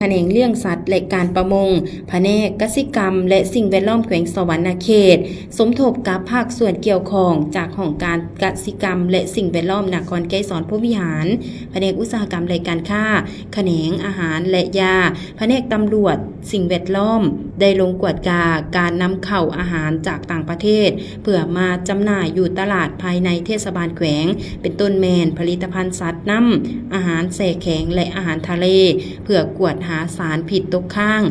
แผนกเลี้ยงสัตว์และการประมงแผนกกสิกรรมและสิ่งแวดล้อมแขวงสวรรณเขตสมทบกับภาคส่วนเกี่ยวข้องจากห้องการกสิกรรมและสิ่งแวดล้อมนครไกรสอนผู้วิหารแผนกอุตสาหกรรมและการค้าแขนงอาหารและยาแผนกตำรวจสิ่งแวดล้อมได้ลงกวดการนำเข้าอาหารจากต่างประเทศเพื่อมาจำหน่ายอยู่ตลาดภายในเทศบาลแขวงเป็นต้นแมนผลิตภัณฑ์สัตว์น้ำอาหารแส่แข็งและอาหารทะเลเพื่อกวดหาสารผิดตกค้าง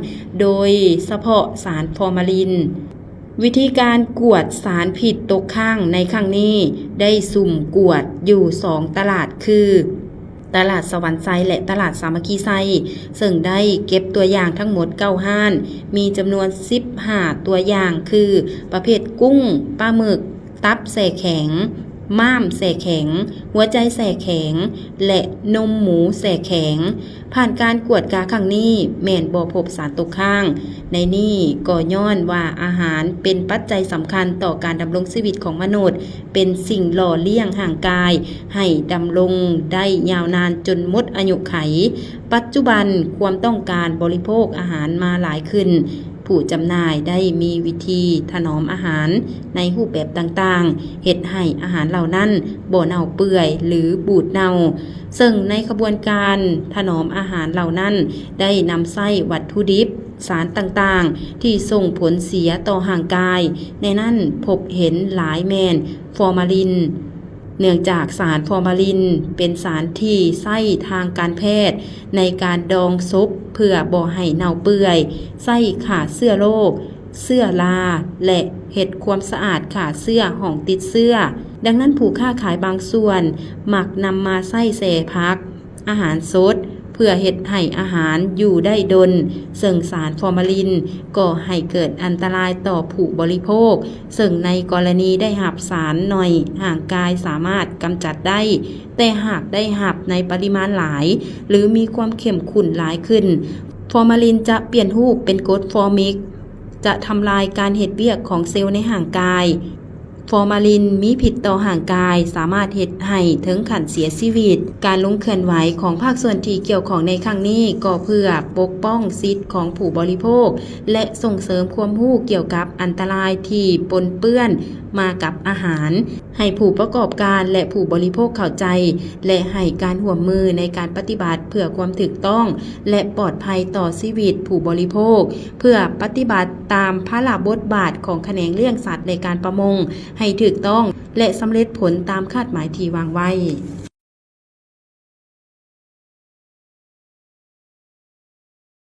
โดยเฉพาะสารฟอร์มาลินวิธีการกวดสารผิดตกค้างในครั้งนี้ได้สุ่มกวดอยู่2ตลาดคือตลาดสวรรค์ไซและตลาดสามัคคีไซซึ่งได้เก็บตัวอย่างทั้งหมด9ห้านมีจำนวน15ตัวอย่างคือประเภทกุ้งปลาหมึกตับแส่แข็งม้ามแส่แข็งหัวใจแส่แข็งและนมหมูแส่แข็งผ่านการกวดกาครั้งนี้แม่นบ่พบสารตกค้างในนี้ก็ย้อนว่าอาหารเป็นปัจจัยสำคัญต่อการดำรงชีวิตของมนุษย์เป็นสิ่งหล่อเลี้ยงห่างกายให้ดำรงได้ยาวนานจนหมดอายุไขปัจจุบันความต้องการบริโภคอาหารมาหลายขึ้นผู้จำหน่ายได้มีวิธีถนอมอาหารในรูปแบบต่างๆเฮ็ดให้อาหารเหล่านั้นบ่เน่าเปื่อยหรือบูดเน่าซึ่งในขบวนการถนอมอาหารเหล่านั้นได้นำใช้วัตถุดิบสารต่างๆที่ส่งผลเสียต่อร่างกายในนั้นพบเห็นหลายแมนฟอร์มาลินเนื่องจากสารฟอร์มาลินเป็นสารที่ใช้ทางการแพทย์ในการดองศพเพื่อบ่ให้เน่าเปื่อยใช้ฆ่าเชื้อโรคเชื้อราและเฮ็ดความสะอาดฆ่าเชื้อห้องติดเชื้อดังนั้นผู้ค้าขายบางส่วนมักนำมาใส่แส่ผักอาหารสดเพื่อเฮ็ดให้อาหารอยู่ได้ดนซึ่งสารฟอร์มาลินก็ให้เกิดอันตรายต่อผู้บริโภคซึ่งในกรณีได้หับสารหน่อยห่างกายสามารถกำจัดได้แต่หากได้หับในปริมาณหลายหรือมีความเข้มข้นหลายขึ้นฟอร์มาลินจะเปลี่ยนรูปเป็นกรดฟอร์มิกจะทำลายการเฮ็ดเวียกของเซลล์ในห่างกายฟอร์มาลินมีพิษต่อห่างกายสามารถเฮ็ดให้ถึงขั้นเสียชีวิตการลงเคลื่อนไหวของภาคส่วนที่เกี่ยวข้องในครั้งนี้ก็เพื่อปกป้องสิทธิของผู้บริโภคและส่งเสริมความรู้เกี่ยวกับอันตรายที่ปนเปื้อนมากับอาหารให้ผู้ประกอบการและผู้บริโภคเข้าใจและให้การร่วมมือในการปฏิบัติเพื่อความถูกต้องและปลอดภัยต่อชีวิตผู้บริโภคเพื่อปฏิบัติตามพระราชบทบาทของแขนงเลี้ยงสัตว์ในการประมงให้ถูกต้องและสำเร็จผลตามคาดหมายที่วางไว้